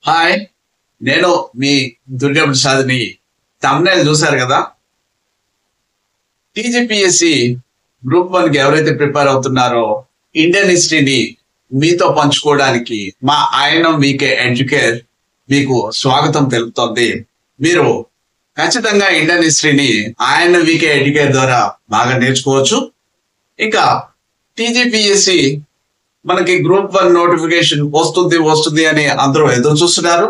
Hi, నేను మీ Durga ప్రసాద్ని. Thumbnail చూశారు కదా. టీజీపీఎస్సి గ్రూప్ 1 కి ఎవరైతే ప్రిపేర్ అవుతున్నారో ఇండియన్ హిస్టరీని మీతో పంచుకోవడానికి మా ఆయన వీకే ఎడ్యుకేర్ మీకు స్వాగతం తెలుపుతోంది. మీరు ఖచ్చితంగా ఇండియన్ హిస్టరీని ఆయన వీకే ఎడ్యుకేర్ ద్వారా బాగా నేర్చుకోవచ్చు. ఇంకా టీజీపీఎస్సి మనకి గ్రూప్ 1 నోటిఫికేషన్ వస్తుంది అని అందరూ ఎదురు చూస్తున్నారు.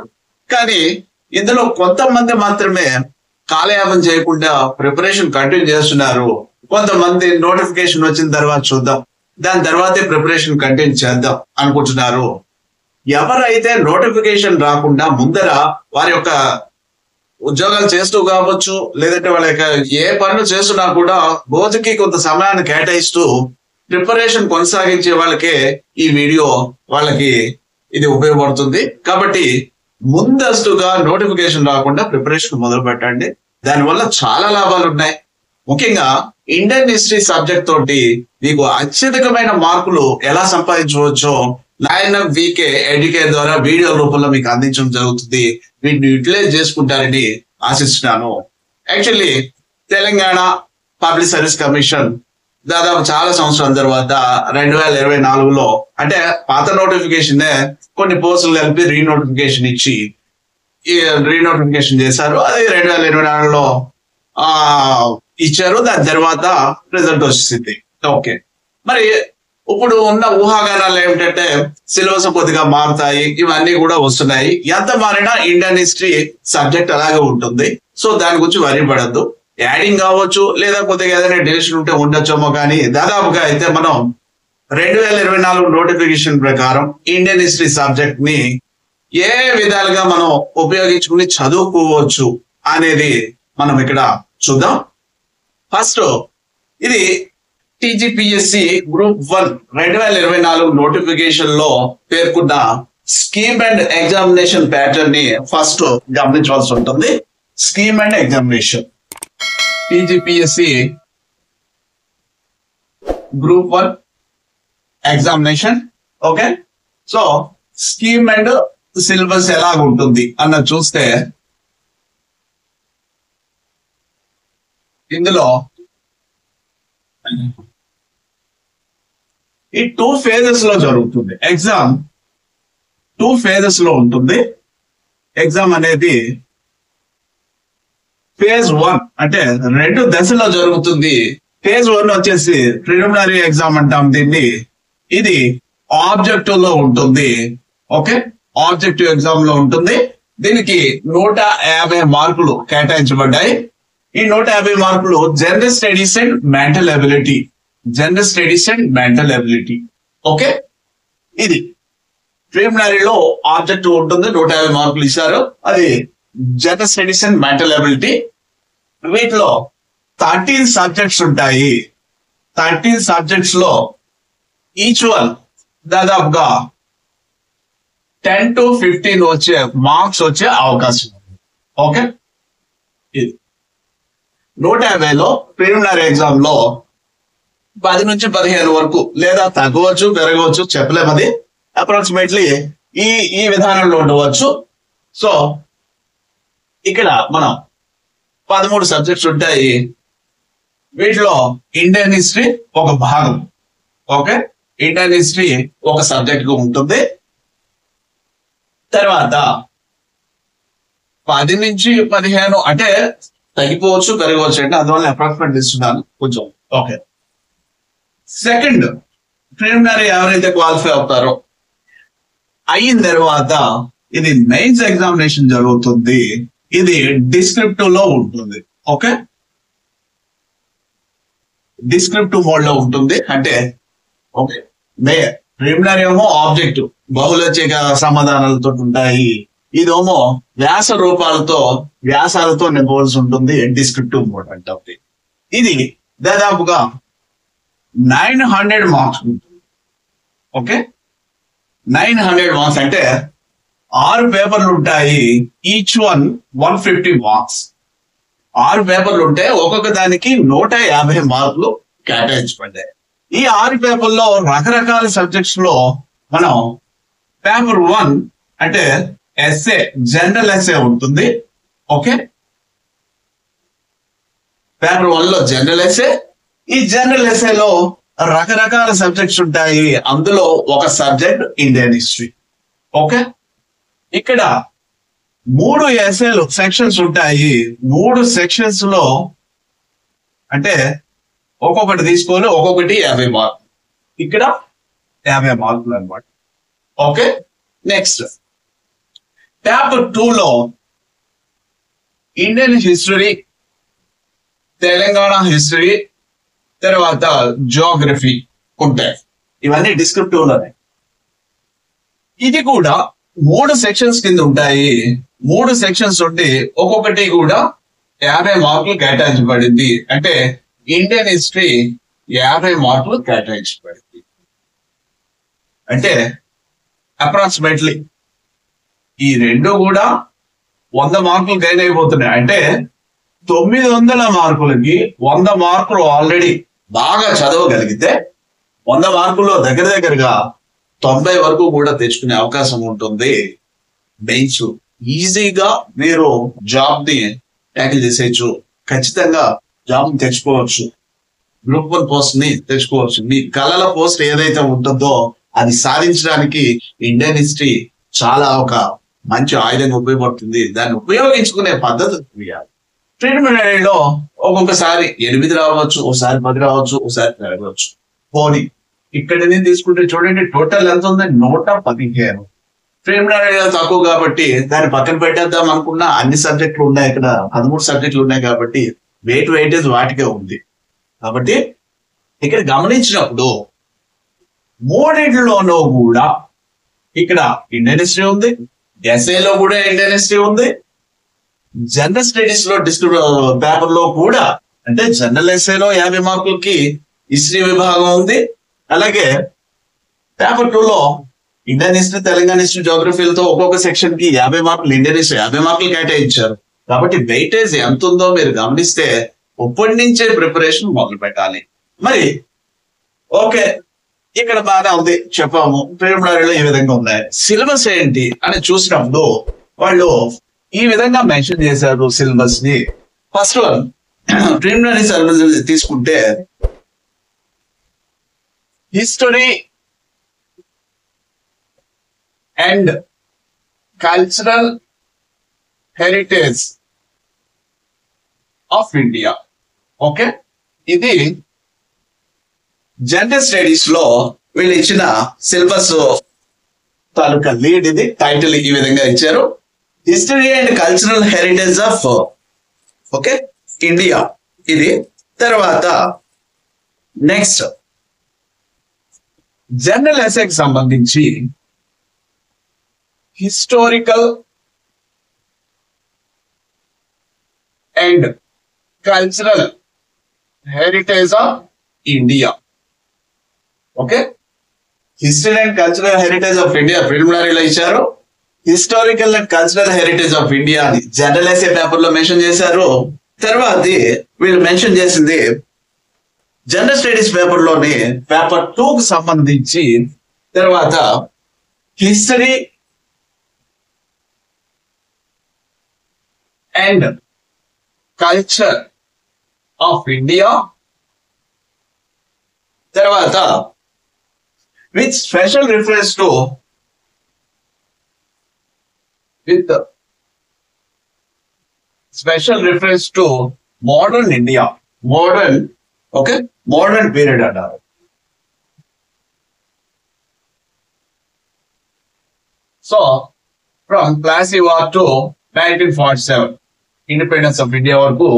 కానీ ఇందులో కొంతమంది మాత్రమే కాలయాపన చేయకుండా ప్రిపరేషన్ కంటిన్యూ చేస్తున్నారు. కొంతమంది నోటిఫికేషన్ వచ్చిన తర్వాత చూద్దాం, దాని తర్వాతే ప్రిపరేషన్ కంటిన్యూ చేద్దాం అనుకుంటున్నారు. ఎవరైతే నోటిఫికేషన్ రాకుండా ముందర వారి యొక్క ఉద్యోగాలు చేస్తూ కావచ్చు, లేదంటే వాళ్ళ యొక్క ఏ పనులు చేస్తున్నా కూడా రోజుకి కొంత సమయాన్ని కేటాయిస్తూ ప్రిపరేషన్ కొనసాగించే వాళ్ళకే ఈ వీడియో వాళ్ళకి ఇది ఉపయోగపడుతుంది. కాబట్టి ముందస్తుగా నోటిఫికేషన్ రాకుండా ప్రిపరేషన్ మొదలు పెట్టండి. దానివల్ల చాలా లాభాలు ఉన్నాయి. ముఖ్యంగా ఇండియన్ హిస్టరీ సబ్జెక్ట్ తోటి మీకు అత్యధికమైన మార్కులు ఎలా సంపాదించవచ్చో నాయన వీకే ఎడ్యుకేర్ ద్వారా వీడియో రూపంలో మీకు అందించడం జరుగుతుంది. వీటిని యూటిలైజ్ చేసుకుంటారని ఆశిస్తున్నాను. Actually Telangana public service commission దాదాపు చాలా సంవత్సరాల తర్వాత 2024లో అంటే పాత నోటిఫికేషన్ కొన్ని పోస్టులు కలిపి రీనోటిఫికేషన్ ఇచ్చి రీనోటిఫికేషన్ చేశారు. అది 2024లో ఇచ్చారు. దాని తర్వాత రిజల్ట్ వచ్చింది. ఓకే, మరి ఇప్పుడు ఉన్న ఊహాగానాలు ఏమిటంటే సిలబస్ కొద్దిగా మారుతాయి, ఇవన్నీ కూడా వస్తున్నాయి. ఎంత మారినా ఇండియన్ హిస్టరీ సబ్జెక్ట్ అలాగే ఉంటుంది. సో దాని గురించి వరి పడద్దు. యాడింగ్ కావచ్చు, లేదా కొద్దిగా ఏదైనా డెలిషన్ ఉంటే ఉండొచ్చేమో, కానీ దాదాపుగా అయితే మనం 2024 నోటిఫికేషన్ ప్రకారం ఇండియన్ హిస్టరీ సబ్జెక్ట్ ని ఏ విధాలుగా మనం ఉపయోగించుకుని చదువుకోవచ్చు అనేది మనం ఇక్కడ చూద్దాం. ఫస్ట్, ఇది టీజీపీఎస్సి గ్రూప్ 1 2024 నోటిఫికేషన్ లో పేర్కొన్న స్కీమ్ అండ్ ఎగ్జామినేషన్ ప్యాటర్న్ ని ఫస్ట్ గమనించవలసి ఉంటుంది. Scheme and examination TGPSC group 1 examination. Okay, so scheme and syllabus ఎలాగ ఉంటుంది అన్న చూస్తే ఇందులో ఈ 2 phases లో జరుగుతుంది. ఎగ్జామ్ 2 phases లో ఉంటుంది. ఎగ్జామ్ అనేది ఫేజ్ 1 అంటే 2 దశలో జరుగుతుంది. ఫేజ్ 1 వచ్చేసి ప్రిలిమినరీ ఎగ్జామ్ అంటాం దీన్ని. ఇది ఆబ్జెక్టివ్ లో ఉంటుంది. ఓకే, ఆబ్జెక్టివ్ ఎగ్జామ్ లో ఉంటుంది. దీనికి 150 మార్కులు కేటాయించబడ్డాయి. ఈ 150 మార్కులు general studies and mental ability. General studies and mental ability. Okay, ఇది ప్రిలిమినరీలో ఆబ్జెక్టివ్ ఉంటుంది. 150 మార్కులు ఇచ్చారు. అది general studies and mental ability. వీటిలో 13 సబ్జెక్ట్స్ ఉంటాయి. 13 సబ్జెక్ట్స్ లో ఈచ్ వన్ దాదాపుగా 10 to 15 వచ్చే మార్క్స్ వచ్చే అవకాశం ఉంది. ఓకే, ఇది 150లో ప్రిలిమినరీ ఎగ్జామ్ లో 10 నుంచి 15 వరకు, లేదా తగ్గవచ్చు పెరగవచ్చు, చెప్పలేము. అది అప్రాక్సిమేట్లీ ఈ విధానంలో ఉండవచ్చు. సో ఇక్కడ మనం 13 సబ్జెక్ట్స్ ఉంటాయి. వీటిలో ఇండియన్ హిస్టరీ ఒక భాగం. ఓకే, ఇండియన్ హిస్టరీ ఒక సబ్జెక్ట్ గా ఉంటుంది. తర్వాత 10 నుంచి 15 అంటే తగ్గిపోవచ్చు పెరగవచ్చు, అంటే అందువల్ల అప్రాక్సిమేట్ ఇస్తున్నాను కొంచెం. ఓకే, సెకండ్ ప్రిలిమినరీ ఎవరైతే క్వాలిఫై అవుతారో అయిన తర్వాత ఇది మెయిన్స్ ఎగ్జామినేషన్ జరుగుతుంది. ఇది డిస్క్రిప్టివ్ లో ఉంటుంది. ఓకే, డిస్క్రిప్టివ్ మోడ్ లో ఉంటుంది. అంటే ఓకే, ప్రిలిమినరీ ఏమో ఆబ్జెక్టివ్ బహుళచిక సమాధానాలతో ఉంటాయి. ఇదేమో వ్యాసాలతో నింపవలసి ఉంటుంది. డిస్క్రిప్టివ్ మోడ్ అంటే ఇది దాదాపుగా 900 మార్క్స్ ఉంటుంది. ఓకే, 900 మార్క్స్ అంటే 6 పేపర్లు ఉంటాయి. Each one 150 marks. 6 పేపర్లు ఉంటే ఒక్కొక్క దానికి 150 మార్కులు కేటాయించబడ్డాయి. ఈ 6 పేపర్లో రకరకాల సబ్జెక్ట్స్ లో మనం పేపర్ 1 అంటే ఎస్ఏ, జనరల్ ఎస్ఏ ఉంటుంది. ఓకే, పేపర్ 1 లో జనరల్ ఎస్ఏ. ఈ జనరల్ ఎస్ఏలో రకరకాల సబ్జెక్ట్స్ ఉంటాయి. అందులో ఒక సబ్జెక్ట్ ఇండియన్ హిస్టరీ. ఓకే, ఇక్కడ 3 ఎస్ఏలు సెక్షన్స్ ఉంటాయి. 3 సెక్షన్స్ లో అంటే ఒక్కొక్కటి తీసుకొని ఒక్కొక్కటి 50 మార్కులు. ఇక్కడ 50 మార్కులు అనమాట. ఓకే, నెక్స్ట్ పేపర్ 2 లో ఇండియన్ హిస్టరీ, తెలంగాణ హిస్టరీ, తర్వాత జియోగ్రఫీ ఉంటాయి. ఇవన్నీ డిస్క్రిప్టివ్ లోనే. ఇది కూడా 3 సెక్షన్స్ కింద ఉంటాయి. 3 సెక్షన్స్ ఉండి ఒక్కొక్కటి కూడా 50 మార్కులు కేటాయించబడింది. అంటే ఇండియన్ హిస్టరీ 50 మార్కులు కేటాయించబడింది. అంటే అప్రాక్సిమేట్లీ ఈ రెండు కూడా 100 మార్కులు గైన్ అయిపోతున్నాయి. అంటే 900 మార్కులకి 100 మార్కులు ఆల్రెడీ బాగా చదవగలిగితే 100 మార్కుల్లో దగ్గర దగ్గరగా 90 వరకు కూడా తెచ్చుకునే అవకాశం ఉంటుంది. మెయిన్స్ ఈజీగా మీరు జాబ్ ని ట్యాకిల్ చేసేయచ్చు. ఖచ్చితంగా జాబ్ ని తెచ్చుకోవచ్చు. గ్రూప్ 1 పోస్ట్ ని తెచ్చుకోవచ్చు. మీ కళల పోస్ట్ ఏదైతే ఉంటుందో అది సాధించడానికి ఇండియన్ హిస్టరీ చాలా ఒక మంచి ఆయుధంగా ఉపయోగపడుతుంది. దాన్ని ఉపయోగించుకునే పద్ధతి ప్రిలిమినరీలో ఒక్కొక్కసారి 8 రావచ్చు, ఒకసారి 10 రావచ్చు, ఒకసారి రావచ్చు. పోనీ ఇక్కడ తీసుకుంటే చూడండి, టోటల్ ఎంత ఉంది? 115. ప్రిలిమినరీలో తక్కువ కాబట్టి దాన్ని పక్కన పెట్టేద్దాం అనుకున్నా అన్ని సబ్జెక్టులు ఉన్నాయి. ఇక్కడ 13 సబ్జెక్టులు ఉన్నాయి కాబట్టి వెయిటేజ్ వాటికే ఉంది. కాబట్టి ఇక్కడ గమనించినప్పుడు మూడింటిలోనూ కూడా ఇక్కడ ఇండియన్ హిస్టరీ ఉంది, ఎస్ఏలో కూడా ఇండియన్ హిస్టరీ ఉంది, జనరల్ స్టడీస్ లో పేపర్ లో కూడా అంటే జనరల్ ఎస్ఏలో 50 మార్కులకి హిస్టరీ విభాగం ఉంది. అలాగే పేపర్ 2 లో ఇండియన్ హిస్టరీ, తెలంగాణ హిస్టరీ, జియోగ్రఫీలతో ఒక్కొక్క సెక్షన్ కి 50 మార్కులు, ఇండియన్ హిస్టరీ 50 మార్కులు కేటాయించారు. కాబట్టి వెయిటేజ్ ఎంత ఉందో మీరు గమనిస్తే ఇప్పటి నుంచే ప్రిపరేషన్ మొదలు పెట్టాలి. మరి ఓకే, ఇక్కడ బాగా ఉంది చెప్పాము. ప్రిలిమినరీలో ఈ విధంగా ఉన్నాయి. సిలబస్ ఏంటి అని చూసినప్పుడు వాళ్ళు ఈ విధంగా మెన్షన్ చేశారు సిలబస్ ని. ఫస్ట్ వన్ ప్రిలిమినరీ సిలబస్ తీసుకుంటే history and cultural heritage of India. Okay, ఇది జనరల్ స్టడీస్ లో వీళ్ళు ఇచ్చిన సిలబస్ తాలూకా లీడ్. ఇది టైటిల్ ఈ విధంగా ఇచ్చారు, history and cultural heritage of okay India. ఇది తర్వాత నెక్స్ట్ జనరల్ ఎస్ఏకి సంబంధించి historical and cultural heritage of India. Okay, history and cultural heritage of India ప్రిలిమినరీలో ఇచ్చారు. Historical and cultural heritage of India అని జనరల్ ఎస్ఏ పేపర్ లో mention చేశారు. తర్వాత వీళ్ళు మెన్షన్ చేసింది జనరల్ స్టడీస్ పేపర్ లోని పేపర్ 2 కు సంబంధించి తర్వాత history and culture of India, తర్వాత with special reference to modern India. Modern period అంటారు. So from Plassey war to 1947 independence of India వరకు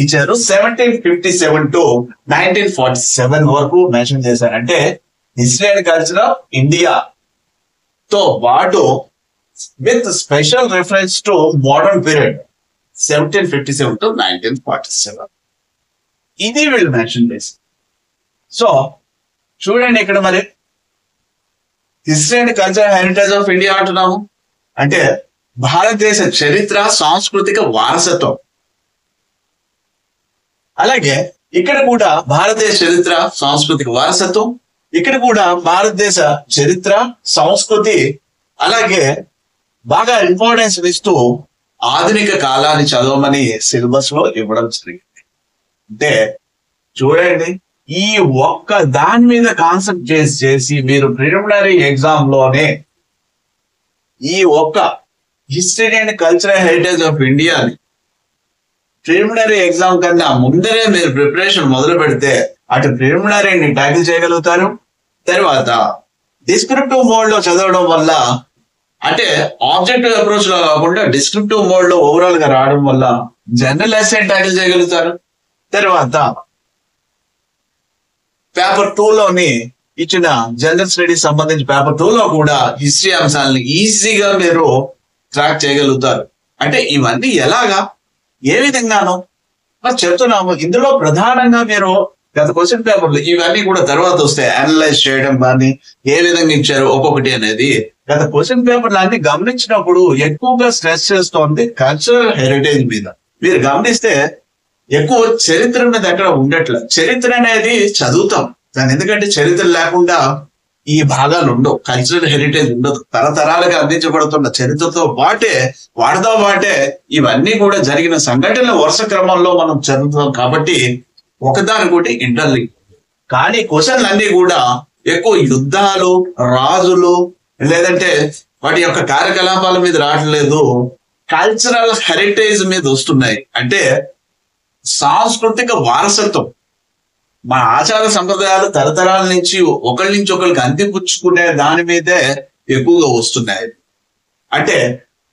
ఇచ్చారు. 1757 టు 1947 వరకు మెన్షన్ చేశారు. అంటే history and culture of India తో పాటు with special reference to modern period 1757 to 1947 ఇది వీళ్ళు మెన్షన్ చేసి. సో చూడండి ఇక్కడ మరి history and cultural heritage of India అంటున్నాము అంటే భారతదేశ చరిత్ర, సాంస్కృతిక వారసత్వం. అలాగే ఇక్కడ కూడా భారతదేశ చరిత్ర, సాంస్కృతిక వారసత్వం, ఇక్కడ కూడా భారతదేశ చరిత్ర, సంస్కృతి, అలాగే బాగా ఇంపార్టెన్స్ ఇస్తూ ఆధునిక కాలాన్ని చదవమని సిలబస్ లో ఇవ్వడం జరిగింది. అంటే చూడండి, ఈ ఒక్క దాని మీద కాన్సన్ట్రేట్ చేసి మీరు ప్రిలిమినరీ ఎగ్జామ్ లోనే ఈ ఒక్క history and cultural heritage of ఇండియాని ప్రిలిమినరీ ఎగ్జామ్ కన్నా ముందరే మీరు ప్రిపరేషన్ మొదలు పెడితే అటు ప్రిలిమినరీని ట్యాకిల్ చేయగలుగుతారు. తర్వాత డిస్క్రిప్టివ్ మోడ్ లో చదవడం వల్ల, అంటే ఆబ్జెక్టివ్ అప్రోచ్ లో కాకుండా డిస్క్రిప్టివ్ మోడ్ లో ఓవరాల్ గా రావడం వల్ల జనరల్ ఎస్సే ట్యాకిల్ చేయగలుగుతారు. తర్వాత పేపర్ 2 లోని ఇచ్చిన జనరల్ స్టడీస్ సంబంధించి పేపర్ 2 లో కూడా హిస్టరీ అంశాలను ఈజీగా మీరు ట్రాక్ చేయగలుగుతారు. అంటే ఇవన్నీ ఎలాగా, ఏ విధంగానో మరి చెప్తున్నాము. ఇందులో ప్రధానంగా మీరు గత క్వశ్చన్ పేపర్లు ఇవన్నీ కూడా తర్వాత వస్తాయి. అనలైజ్ చేయడం కానీ ఏ విధంగా ఇచ్చారు ఒక్కొక్కటి అనేది గత క్వశ్చన్ పేపర్లు అన్ని గమనించినప్పుడు ఎక్కువగా స్ట్రెస్ చేస్తోంది కల్చరల్ హెరిటేజ్ మీద. మీరు గమనిస్తే ఎక్కువ చరిత్ర మీద ఎక్కడ ఉండట్లే. చరిత్ర అనేది చదువుతాం దాని, ఎందుకంటే చరిత్ర లేకుండా ఈ భాగాలు ఉండవు, కల్చరల్ హెరిటేజ్ ఉండదు. తరతరాలుగా అందించబడుతున్న చరిత్రతో పాటే వాటితో పాటే ఇవన్నీ కూడా జరిగిన సంఘటనల వరుస క్రమంలో మనం చదువుతాం కాబట్టి ఒకదానికొకటి ఇంటర్లింక్. కానీ క్వశ్చన్లు అన్ని కూడా ఎక్కువ యుద్ధాలు, రాజులు, లేదంటే వాటి యొక్క కార్యకలాపాల మీద రావట్లేదు, కల్చరల్ హెరిటేజ్ మీద వస్తున్నాయి. అంటే సాంస్కృతిక వారసత్వం, మన ఆచార సంప్రదాయాలు తరతరాల నుంచి ఒకరి నుంచి ఒకరికి అందిపుచ్చుకునే దాని మీదే ఎక్కువగా వస్తున్నాయి. అంటే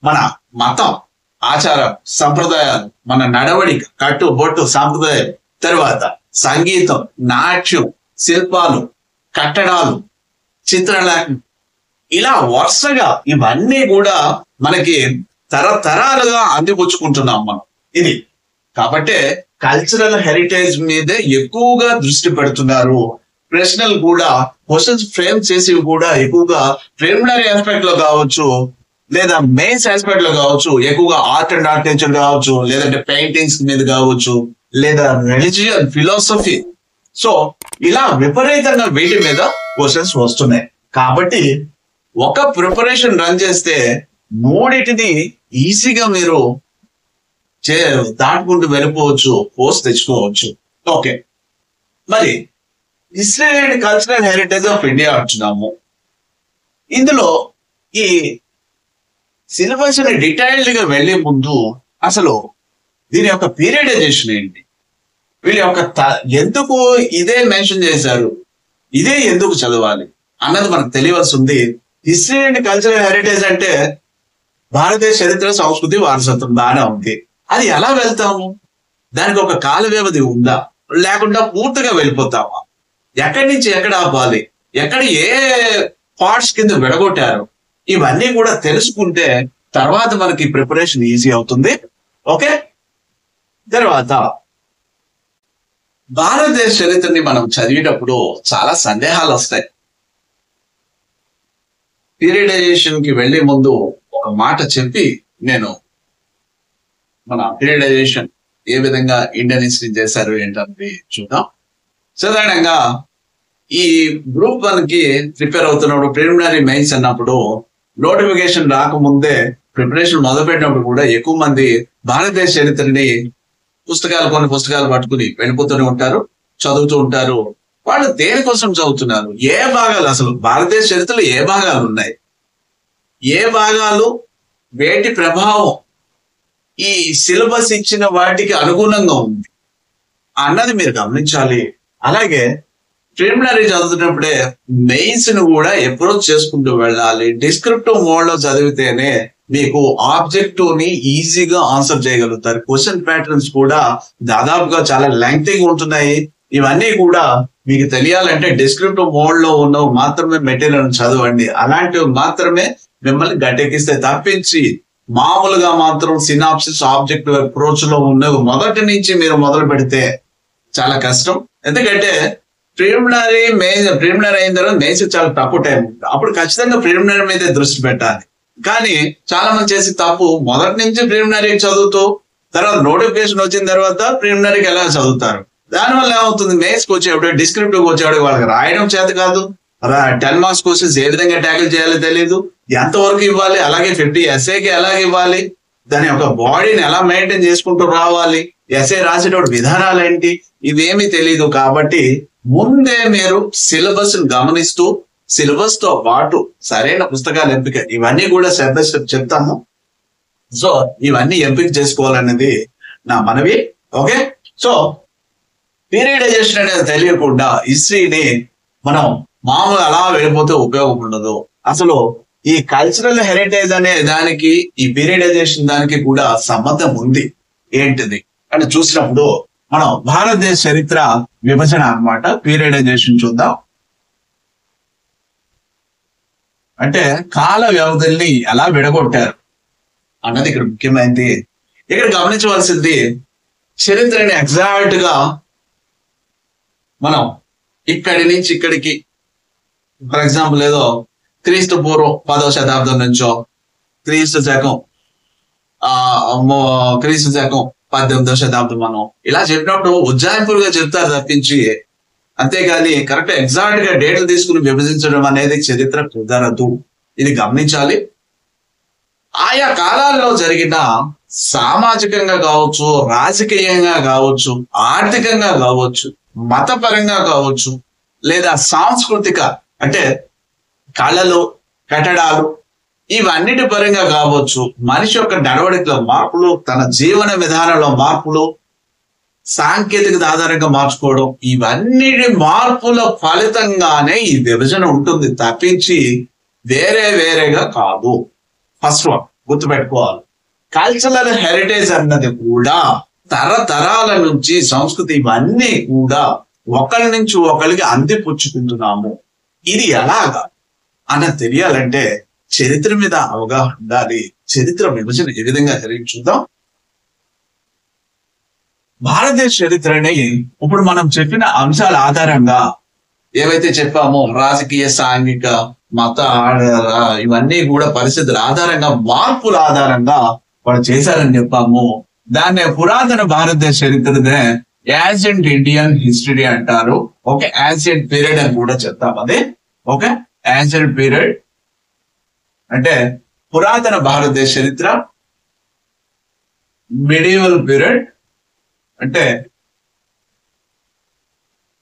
మన మతం, ఆచారం, సంప్రదాయాలు, మన నడవడిక, కట్టు బొట్టు సాంప్రదాయం, తర్వాత సంగీతం, నాట్యం, శిల్పాలు, కట్టడాలు, చిత్రలేఖనం, ఇలా వరుసగా ఇవన్నీ కూడా మనకి తరతరాలుగా అందిపుచ్చుకుంటున్నాం మనం. ఇది కాబట్టి కల్చరల్ హెరిటేజ్ మీదే ఎక్కువగా దృష్టి పెడుతున్నారు. ప్రశ్నలు కూడా క్వశ్చన్స్ ఫ్రేమ్ చేసి కూడా ఎక్కువగా ప్రిలిమినరీ ఆస్పెక్ట్ లో కావచ్చు, లేదా మెయిన్స్ ఆస్పెక్ట్ లో కావచ్చు, ఎక్కువగా ఆర్ట్ అండ్ ఆర్కిటెక్చర్ కావచ్చు, లేదంటే పెయింటింగ్స్ మీద కావచ్చు, లేదా రిలీజియన్, ఫిలాసఫీ. సో ఇలా విపరీతంగా వీటి మీద క్వశ్చన్స్ వస్తున్నాయి. కాబట్టి ఒక ప్రిపరేషన్ రన్ చేస్తే మూడింటిని ఈజీగా మీరు దాటుకుంటూ వెళ్ళిపోవచ్చు, పోస్ట్ తెచ్చుకోవచ్చు. ఓకే, మరి history and cultural heritage of India అంటున్నాము. ఇందులో ఈ సిలబస్ ని డీటెయిల్డ్ గా వెళ్లే ముందు అసలు దీని యొక్క పీరియడైజేషన్ ఏంటి, వీళ్ళ యొక్క ఎందుకు ఇదే మెన్షన్ చేశారు, ఇదే ఎందుకు చదవాలి అన్నది మనకు తెలియవలసి ఉంది. హిస్టరీ అండ్ కల్చరల్ హెరిటేజ్ అంటే భారతదేశ చరిత్ర, సంస్కృతి, వారసత్వం బాగానే ఉంది. అది ఎలా వెళ్తాము, దానికి ఒక కాల వ్యవధి ఉందా, లేకుండా పూర్తిగా వెళ్ళిపోతామా, ఎక్కడి నుంచి ఎక్కడ ఆపాలి, ఎక్కడ ఏ పార్ట్స్ కింద విడగొట్టారు, ఇవన్నీ కూడా తెలుసుకుంటే తర్వాత మనకి ప్రిపరేషన్ ఈజీ అవుతుంది. ఓకే, తర్వాత భారతదేశ చరిత్రని మనం చదివేటప్పుడు చాలా సందేహాలు వస్తాయి. పీరియడైజేషన్ కి వెళ్లే ముందు ఒక మాట చెప్పి నేను మన పీరియడైజేషన్ ఏ విధంగా ఇండియన్ హిస్టరీ చేశారు ఏంటంటే చూద్దాం. సాధారణంగా ఈ గ్రూప్ 1 కి ప్రిపేర్ అవుతున్నప్పుడు ప్రిలిమినరీ మెయిన్స్ అన్నప్పుడు నోటిఫికేషన్ రాకముందే ప్రిపరేషన్ మొదలుపెట్టినప్పుడు కూడా ఎక్కువ మంది భారతదేశ చరిత్రని కొన్ని పుస్తకాలు పట్టుకుని వెళ్ళిపోతూనే ఉంటారు, చదువుతూ ఉంటారు. వాళ్ళు దేనికోసం చదువుతున్నారు, ఏ భాగాలు, అసలు భారతదేశ చరిత్రలో ఏ భాగాలు ఉన్నాయి, ఏ భాగాలు వేటి ప్రభావం ఈ సిలబస్ ఇచ్చిన వాటికి అనుగుణంగా ఉంది అన్నది మీరు గమనించాలి. అలాగే ప్రిలిమినరీ చదువుతున్నప్పుడే మెయిన్స్ ను కూడా అప్రోచ్ చేసుకుంటూ వెళ్ళాలి. డిస్క్రిప్టివ్ మోడ్ లో చదివితేనే మీకు ఆబ్జెక్టివ్ ని ఈజీగా ఆన్సర్ చేయగలుగుతారు. క్వశ్చన్ ప్యాటర్న్స్ కూడా దాదాపుగా చాలా లెంగ్తీగా ఉంటున్నాయి. ఇవన్నీ కూడా మీకు తెలియాలంటే డిస్క్రిప్టివ్ మోడ్ లో ఉన్నవి మాత్రమే మెటీరియల్ చదవండి. అలాంటివి మాత్రమే మిమ్మల్ని గట్టెక్కిస్తే తప్పించి మామూలుగా మాత్రం సినాప్సిస్, ఆబ్జెక్టివ్ అప్రోచ్ లో ఉన్నవి మొదటి నుంచి మీరు మొదలు పెడితే చాలా కష్టం. ఎందుకంటే ప్రిలిమినరీ అయిన తర్వాత మెయిన్స్ చాలా తక్కువ టైం ఉంటుంది. అప్పుడు ఖచ్చితంగా ప్రిలిమినరీ మీదే దృష్టి పెట్టాలి. కానీ చాలా మంది చేసి తప్పు, మొదటి నుంచి ప్రిలిమినరీ చదువుతూ తర్వాత నోటిఫికేషన్ వచ్చిన తర్వాత ప్రిలిమినరీకి ఎలా చదువుతారు. దానివల్ల ఏమవుతుంది, మెయిన్స్కి వచ్చేప్పుడు, డిస్క్రిప్టివ్ వచ్చేవాడు వాళ్ళకి రాయడం చేత కాదు, 10 మార్క్స్ క్వశ్చన్స్ ఏ విధంగా ట్యాకిల్ చేయాలో తెలియదు, ఎంతవరకు ఇవ్వాలి, అలాగే 50 ఎస్ఏకి ఎలాగ ఇవ్వాలి, దాని యొక్క బాడీని ఎలా మెయింటైన్ చేసుకుంటూ రావాలి, ఎస్ఏ రాసేటప్పుడు విధానాలు ఏంటి, ఇవేమీ తెలియదు. కాబట్టి ముందే మీరు సిలబస్ గమనిస్తూ సిలబస్ తో పాటు సరైన పుస్తకాల ఎంపిక ఇవన్నీ కూడా స్టెప్ బై స్టెప్ చెప్తాము. సో ఇవన్నీ ఎంపిక చేసుకోవాలనేది నా మనవి. ఓకే, సో పీరియడైజేషన్ అనేది తెలియకుండా హిస్టరీని మనం మామూలుగా అలా వెళ్ళిపోతే ఉపయోగం ఉండదు. అసలు ఈ కల్చరల్ హెరిటేజ్ అనే దానికి ఈ పీరియడైజేషన్ దానికి కూడా సంబంధం ఉంది. ఏంటిది అని చూసినప్పుడు మనం భారతదేశ చరిత్ర విభజన అన్నమాట పీరియడైజేషన్ చూద్దాం. అంటే కాల వ్యవధుల్ని ఎలా విడగొట్టారు అన్నది ఇక్కడ ముఖ్యమైనది. ఇక్కడ గమనించవలసింది చరిత్రని ఎగ్జాక్ట్ గా మనం ఇక్కడి నుంచి ఇక్కడికి, ఫర్ ఎగ్జాంపుల్ ఏదో క్రీస్తు పూర్వం 10వ శతాబ్దం నుంచో క్రీస్తు శకం 18వ శతాబ్దం మనం ఇలా చెప్పినప్పుడు ఉజ్జాయింపులుగా చెప్తారు తప్పించి, అంతేగాని కరెక్ట్ ఎగ్జాక్ట్ గా డేట్లు తీసుకుని విభజించడం అనేది చరిత్ర కుదరదు. ఇది గమనించాలి. ఆయా కాలాల్లో జరిగిన సామాజికంగా కావచ్చు, రాజకీయంగా కావచ్చు, ఆర్థికంగా కావచ్చు, మతపరంగా కావచ్చు, లేదా సాంస్కృతిక అంటే కళలు, కట్టడాలు, ఇవన్నిటి పరంగా కావచ్చు, మనిషి యొక్క నడవడికలో మార్పులు, తన జీవన విధానంలో మార్పులు, సాంకేతికత ఆధారంగా మార్చుకోవడం, ఇవన్నిటి మార్పుల ఫలితంగానే ఈ విభజన ఉంటుంది తప్పించి వేరే వేరేగా కాదు. ఫస్ట్ వన్ గుర్తుపెట్టుకోవాలి. కల్చరల్ హెరిటేజ్ అన్నది కూడా తరతరాల నుంచి సంస్కృతి ఇవన్నీ కూడా ఒకరి నుంచి ఒకరికి అందిపుచ్చుకుంటున్నాము. ఇది ఎలాగా అన్నది తెలియాలంటే చరిత్ర మీద అవగాహన ఉండాలి. చరిత్ర విభజన ఏ విధంగా జరిగి చూద్దాం. భారతదేశ చరిత్రని ఇప్పుడు మనం చెప్పిన అంశాల ఆధారంగా ఏవైతే చెప్పామో రాజకీయ, సాంఘిక, మత ఇవన్నీ కూడా పరిస్థితుల ఆధారంగా, మార్పుల ఆధారంగా వాళ్ళు చేశారని చెప్పాము. దాన్నే పురాతన భారతదేశ చరిత్రనే యాన్షియంట్ ఇండియన్ హిస్టరీ అంటారు. ఓకే, యాన్షియంట్ పీరియడ్ అని కూడా చెప్తాం. అదే ఓకే, యాన్షియంట్ పీరియడ్ అంటే పురాతన భారతదేశ చరిత్ర. మిడివల్ పీరియడ్ అంటే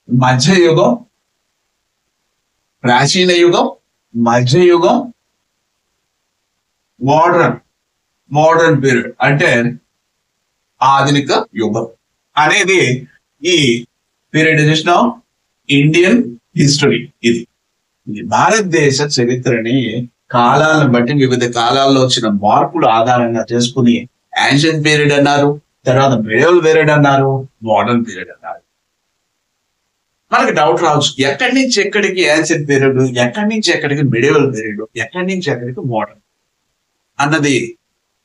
మధ్యయుగం, ప్రాచీన యుగం, మధ్యయుగం, మోడర్న్ పీరియడ్ అంటే ఆధునిక యుగం అనేది ఈ పీరియడైజేషన్ ఆఫ్ ఇండియన్ హిస్టరీ. ఇది భారతదేశ చరిత్రని కాలాలను బట్టి వివిధ కాలాల్లో వచ్చిన మార్పులు ఆధారంగా చేసుకుని యాన్షియంట్ పీరియడ్ అన్నారు, తర్వాత మిడివల్ పీరియడ్ అన్నారు, మోడర్న్ పీరియడ్ అన్నారు. మనకి డౌట్ రావచ్చు, ఎక్కడి నుంచి ఎక్కడికి యాన్షియంట్ పీరియడ్, ఎక్కడి నుంచి ఎక్కడికి మిడివల్ పీరియడ్, ఎక్కడి నుంచి ఎక్కడికి మోడర్న్ అన్నది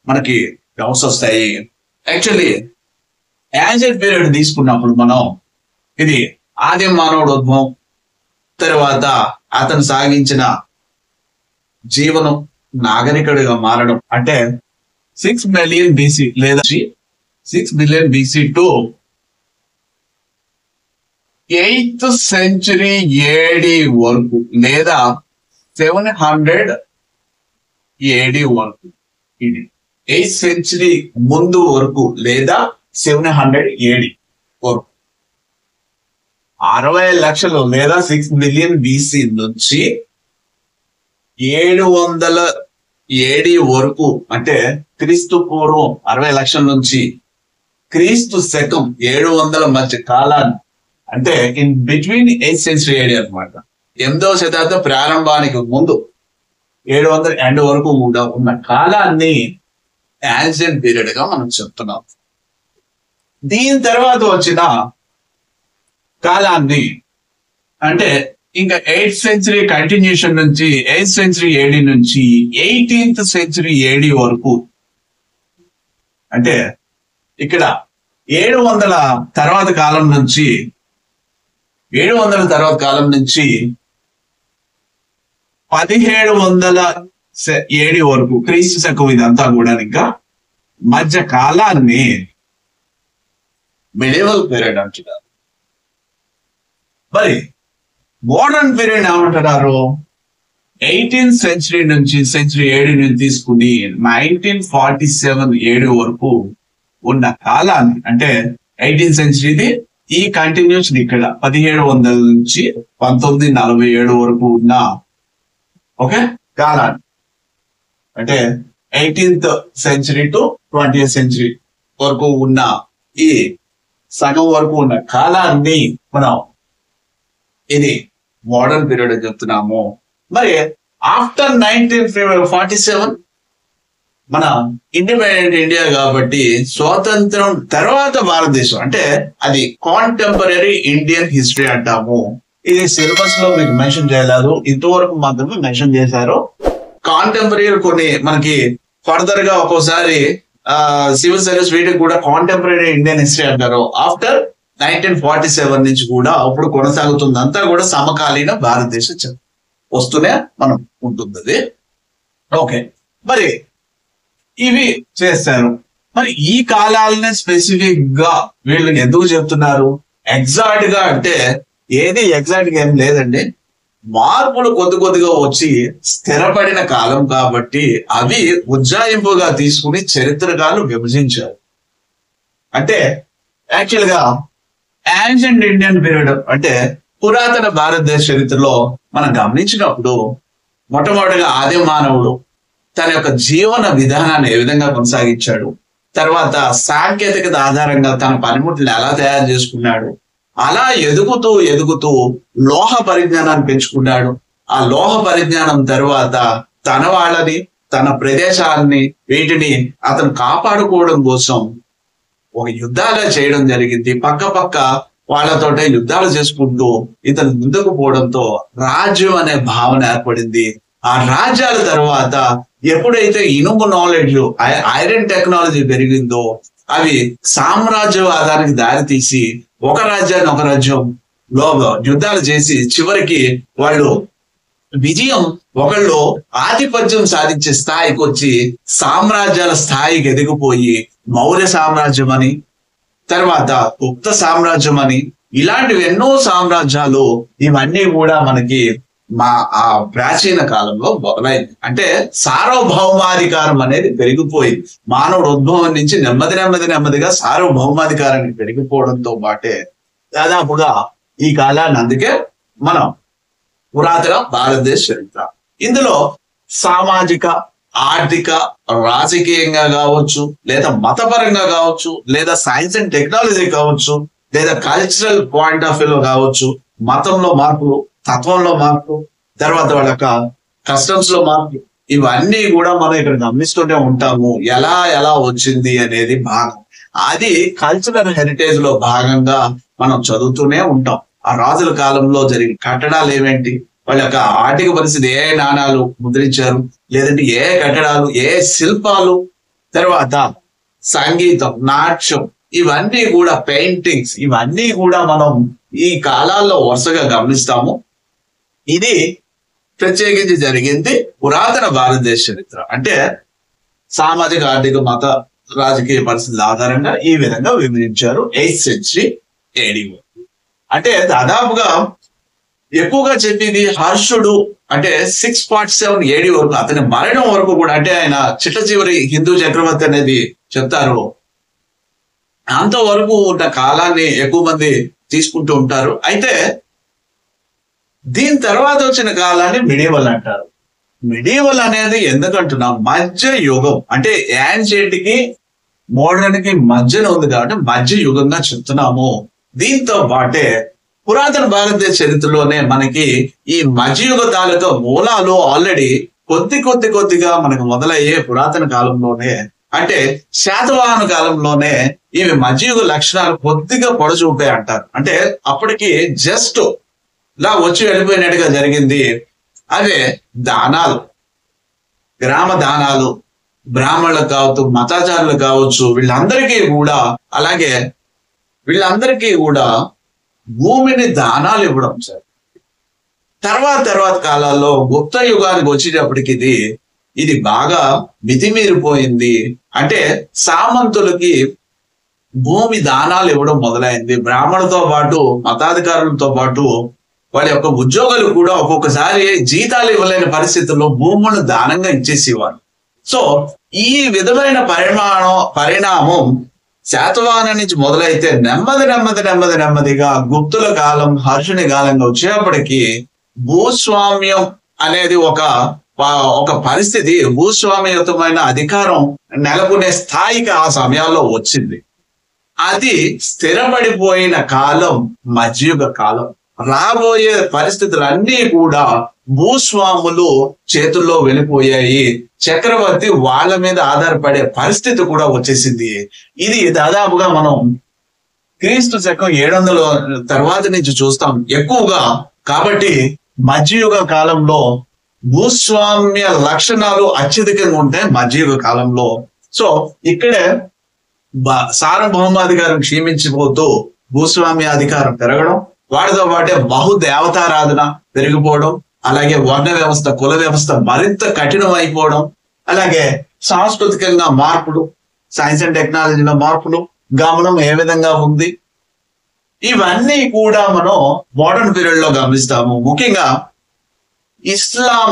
మనకి డౌట్స్ వస్తాయి. యాక్చువల్లీ యాన్షియంట్ పీరియడ్ తీసుకున్నప్పుడు మనం ఇది ఆదిమ మానవుడు ఉద్భవం, తర్వాత అతను సాగించిన జీవనం, నాగరికుడిగా మారడం, అంటే 6 మిలియన్ బీసీ లేదా 6 million BC to 8th century AD వరకు లేదా 700 ఏడి వరకు, ఇది 8th సెంచురీ ముందు వరకు లేదా 700 ఏడి వరకు 60 లక్షలు లేదా 6 మిలియన్ బీసీ నుంచి 700 ఏడి వరకు అంటే క్రీస్తు పూర్వం 60 లక్షల నుంచి క్రీస్తు శకం 700 మధ్య కాలాన్ని, అంటే in between 8th century AD అనమాట. 8వ శతాబ్దం ప్రారంభానికి ముందు 700 ఎండ్ వరకు కూడా ఉన్న కాలాన్ని యాన్షియంట్ పీరియడ్ గా మనం చెప్తున్నాం. దీని తర్వాత వచ్చిన కాలాన్ని అంటే ఇంకా 8th సెంచురీ కంటిన్యూషన్ నుంచి 8th సెంచురీ ఏడి నుంచి 18th సెంచురీ ఏడి వరకు, అంటే ఇక్కడ 700 తర్వాత కాలం నుంచి 1700 ఏడి వరకు క్రీస్తు శకం ఇదంతా కూడా ఇంకా మధ్య కాలాన్ని మిడివల్ పీరియడ్ అంటున్నారు. మరి మోడర్న్ పీరియడ్ ఏమంటున్నారు? 18th సెంచరీ నుంచి సెంచరీ 7 నుంచి తీసుకుని 1947 వరకు ఉన్న కాలాన్ని, అంటే 18th సెంచరీది ఈ కంటిన్యూషన్ ఇక్కడ 1700 నుంచి 1947 వరకు ఉన్న ఓకే కాలాన్ని, అంటే 18th century to 20th century వరకు ఉన్న ఈ సగం వరకు ఉన్న కాలాన్ని మనం ఇది మోడర్న్ పీరియడ్ అని చెప్తున్నాము. మరి ఆఫ్టర్ 1947 మన ఇండిపెండెంట్ ఇండియా కాబట్టి స్వాతంత్రం తర్వాత భారతదేశం, అంటే అది కాంటెంపరీ ఇండియన్ హిస్టరీ అంటాము. ఇది సిలబస్ లో మీకు మెన్షన్ చేయలేదు, ఇంతవరకు మాత్రమే మెన్షన్ చేశారు. కాంటెంపరీ కొన్ని మనకి ఫర్దర్ గా ఒక్కోసారి సివిల్ సర్వీస్ వీటికి కూడా కాంటెంపరీ ఇండియన్ హిస్టరీ అంటారు. ఆఫ్టర్ 1947 నుంచి కూడా అప్పుడు కొనసాగుతుంది, అంతా కూడా సమకాలీన భారతదేశ వస్తూనే మనం ఉంటుంది. ఓకే, మరి ఇవి చేస్తారు. మరి ఈ కాలాలనే స్పెసిఫిక్ గా వీళ్ళు ఎందుకు చెప్తున్నారు? ఎగ్జాక్ట్ గా అంటే ఏది ఎగ్జాక్ట్ గా ఏం లేదండి, మార్పులు కొద్ది కొద్దిగా వచ్చి స్థిరపడిన కాలం కాబట్టి అవి ఉజ్జాయింపుగా తీసుకుని చరిత్రకారులు విభజించారు. అంటే యాక్చువల్ గా యాన్షియంట్ ఇండియన్ పీరియడ్ అంటే పురాతన భారతదేశ చరిత్రలో మనం గమనించినప్పుడు మొట్టమొదటిగా ఆది మానవుడు తన యొక్క జీవన విధానాన్ని ఏ విధంగా కొనసాగించాడు, తర్వాత సాంకేతికత ఆధారంగా తన పనిముట్లను ఎలా తయారు చేసుకున్నాడు, అలా ఎదుగుతూ ఎదుగుతూ లోహ పరిజ్ఞానాన్ని పెంచుకున్నాడు. ఆ లోహ పరిజ్ఞానం తర్వాత తన వాళ్ళని, తన ప్రదేశాలని, వీటిని అతను కాపాడుకోవడం కోసం ఒక యుద్ధాలు చేయడం జరిగింది. పక్క పక్క వాళ్ళతోటే యుద్ధాలు చేసుకుంటూ ఇతను ముందుకు పోవడంతో రాజ్యం అనే భావన ఏర్పడింది. ఆ రాజ్యాల తర్వాత ఎప్పుడైతే ఇనుము నాలెడ్జ్, ఐరన్ టెక్నాలజీ పెరిగిందో అవి సామ్రాజ్యవాదానికి దారి తీసి ఒక రాజ్యాన్ని ఒక రాజ్యం లో యుద్ధాలు చేసి చివరికి వాళ్ళు విజయం, ఒకళ్ళు ఆధిపత్యం సాధించే స్థాయికి వచ్చి సామ్రాజ్యాల స్థాయికి ఎదిగిపోయి మౌర్య సామ్రాజ్యం అని, తర్వాత గుప్త సామ్రాజ్యం అని, ఇలాంటివి ఎన్నో సామ్రాజ్యాలు ఇవన్నీ కూడా మనకి ఆ ప్రాచీన కాలంలో మొదలైంది. అంటే సార్వభౌమాధికారం అనేది పెరిగిపోయింది. మానవుడు ఉద్భవం నుంచి నెమ్మదిగా సార్వభౌమాధికారానికి పెరిగిపోవడంతో పాటే దాదాపుగా ఈ కాలాన్ని అందుకే మనం పురాతన భారతదేశ చరిత్ర, ఇందులో సామాజిక, ఆర్థిక, రాజకీయంగా కావచ్చు, లేదా మతపరంగా కావచ్చు, లేదా సైన్స్ అండ్ టెక్నాలజీ కావచ్చు, లేదా కల్చరల్ పాయింట్ ఆఫ్ వ్యూలో కావచ్చు, మతంలో మార్పులు, తత్వంలో మార్పు, తర్వాత వాళ్ళ యొక్క కస్టమ్స్ లో మార్పు, ఇవన్నీ కూడా మనం ఇక్కడ గమనిస్తూనే ఉంటాము. ఎలా ఎలా వచ్చింది అనేది భాగం, అది కల్చరల్ హెరిటేజ్ లో భాగంగా మనం చదువుతూనే ఉంటాం. ఆ రాజుల కాలంలో జరిగిన కట్టడాలు ఏమేంటి, వాళ్ళ యొక్క ఆర్థిక పరిస్థితి, ఏ నాణాలు ముద్రించారు, లేదంటే ఏ కట్టడాలు, ఏ శిల్పాలు, తర్వాత సంగీతం, నాట్యం, ఇవన్నీ కూడా పెయింటింగ్స్, ఇవన్నీ కూడా మనం ఈ కాలాల్లో వరుసగా గమనిస్తాము. ఇది ప్రత్యేకించి జరిగింది పురాతన భారతదేశ చరిత్ర. అంటే సామాజిక, ఆర్థిక, మత, రాజకీయ పరిస్థితుల ఆధారంగా ఈ విధంగా విభజించారు 8th సెంచరీ AD. అంటే దాదాపుగా ఎక్కువగా చెప్పింది హర్షుడు, అంటే 647 AD వరకు, అతని మరణం వరకు కూడా, అంటే ఆయన చిట్ట చివరి హిందూ చక్రవర్తి అనేది చెప్తారు, అంతవరకు ఉన్న కాలాన్ని ఎక్కువ మంది తీసుకుంటూ ఉంటారు. అయితే దీని తర్వాత వచ్చిన కాలాన్ని మిడివల్ అంటారు. మిడివల్ అనేది ఎందుకంటున్నాం, మధ్య యుగం, అంటే యాన్షియంట్ కి మోడర్న్ కి మధ్యన ఉంది కాబట్టి మధ్య యుగంగా చెప్తున్నాము. దీంతో పాటే పురాతన భారతదేశ చరిత్రలోనే మనకి ఈ మధ్యయుగ తాలూకా మూలాలు ఆల్రెడీ కొద్దిగా మనకు మొదలయ్యే పురాతన కాలంలోనే, అంటే శాతవాహన కాలంలోనే ఇవి మధ్యయుగ లక్షణాలు కొద్దిగా పొడచూపే అంటారు. అంటే అప్పటికి జస్ట్ ఇలా వచ్చి వెళ్ళిపోయినట్టుగా జరిగింది. అవే దానాలు, గ్రామ దానాలు, బ్రాహ్మణులకు కావచ్చు, మతాచారులకు కావచ్చు, వీళ్ళందరికీ కూడా, అలాగే వీళ్ళందరికీ కూడా భూమిని దానాలు ఇవ్వడం సార్. తర్వాత కాలాల్లో గుప్త యుగానికి వచ్చేటప్పటికి ఇది బాగా మితిమీరిపోయింది. అంటే సామంతులకి భూమి దానాలు ఇవ్వడం మొదలైంది. బ్రాహ్మణులతో పాటు, మతాధికారులతో పాటు వాళ్ళ యొక్క ఉద్యోగులు కూడా ఒక్కొక్కసారి జీతాలు ఇవ్వలేని పరిస్థితుల్లో భూములను దానంగా ఇచ్చేసేవారు. సో ఈ విధమైన పరిణామం శాతవాహనం నుంచి మొదలైతే నెమ్మదిగా గుప్తుల కాలం, హర్షుని కాలంగా వచ్చేప్పటికీ భూస్వామ్యం అనేది ఒక పరిస్థితి, భూస్వామ్యయుతమైన అధికారం నెలకొనే స్థాయికి ఆ సమయాల్లో వచ్చింది. అది స్థిరపడిపోయిన కాలం మధ్యయుగ కాలం. రాబోయే పరిస్థితులన్నీ కూడా భూస్వాములు చేతుల్లో వెళ్ళిపోయాయి. చక్రవర్తి వాళ్ళ మీద ఆధారపడే పరిస్థితి కూడా వచ్చేసింది. ఇది దాదాపుగా మనం క్రీస్తు శకం 700 తర్వాత నుంచి చూస్తాం ఎక్కువగా. కాబట్టి మధ్యయుగ కాలంలో భూస్వామ్య లక్షణాలు అత్యధికంగా ఉంటాయి మధ్యయుగ కాలంలో. సో ఇక్కడే సార్వభౌమాధికారం క్షీమించిపోతూ భూస్వామ్య అధికారం పెరగడం, వాటితో పాటే బహుదేవతారాధన పెరిగిపోవడం, అలాగే వర్ణ వ్యవస్థ, కుల వ్యవస్థ మరింత కఠినం అయిపోవడం, అలాగే సాంస్కృతికంగా మార్పులు, సైన్స్ అండ్ టెక్నాలజీలో మార్పులు గమనం ఏ విధంగా ఉంది, ఇవన్నీ కూడా మనం మోడర్న్ పీరియడ్ లో గమనిస్తాము. ముఖ్యంగా ఇస్లాం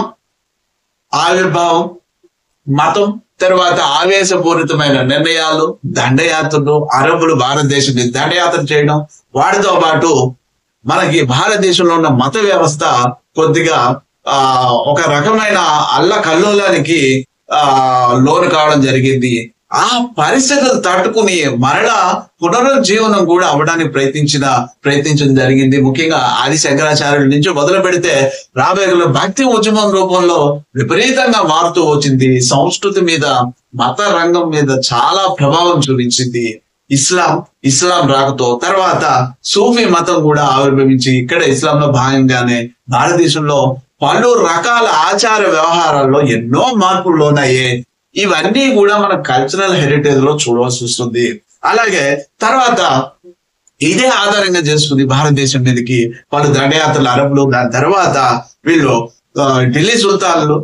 ఆవిర్భావం, మతం, తర్వాత ఆవేశపూరితమైన నిర్ణయాలు, దండయాత్రలు, అరబులు భారతదేశం మీద దండయాత్ర చేయడం, వాటితో పాటు మనకి భారతదేశంలో ఉన్న మత వ్యవస్థ కొద్దిగా ఒక రకమైన అల్లకల్లోలానికి లోను కావడం జరిగింది. ఆ పరిస్థితులు తట్టుకుని మరలా పునరుజ్జీవనం కూడా అవ్వడానికి ప్రయత్నించడం జరిగింది. ముఖ్యంగా ఆది శంకరాచార్యుల నుంచి మొదలు పెడితే రాబోయే భక్తి ఉద్యమం రూపంలో విపరీతంగా మారుతూ వచ్చింది. సంస్కృతి మీద, మత రంగం మీద చాలా ప్రభావం చూపించింది ఇస్లాం రాకతో. తర్వాత సూఫీ మతం కూడా ఆవిర్భవించి ఇక్కడ ఇస్లాంలో భాగంగానే భారతదేశంలో పలు రకాల ఆచార వ్యవహారాల్లో ఎన్నో మార్పులు లోనయ్యాయి. ఇవన్నీ కూడా మన కల్చరల్ హెరిటేజ్ లో చూడవలసి వస్తుంది. అలాగే తర్వాత ఇదే ఆధారంగా చేసుకుంది భారతదేశం మీదకి పలు దండయాత్రలు అరబులు, దాని తర్వాత వీళ్ళు ఢిల్లీ సుల్తాన్లు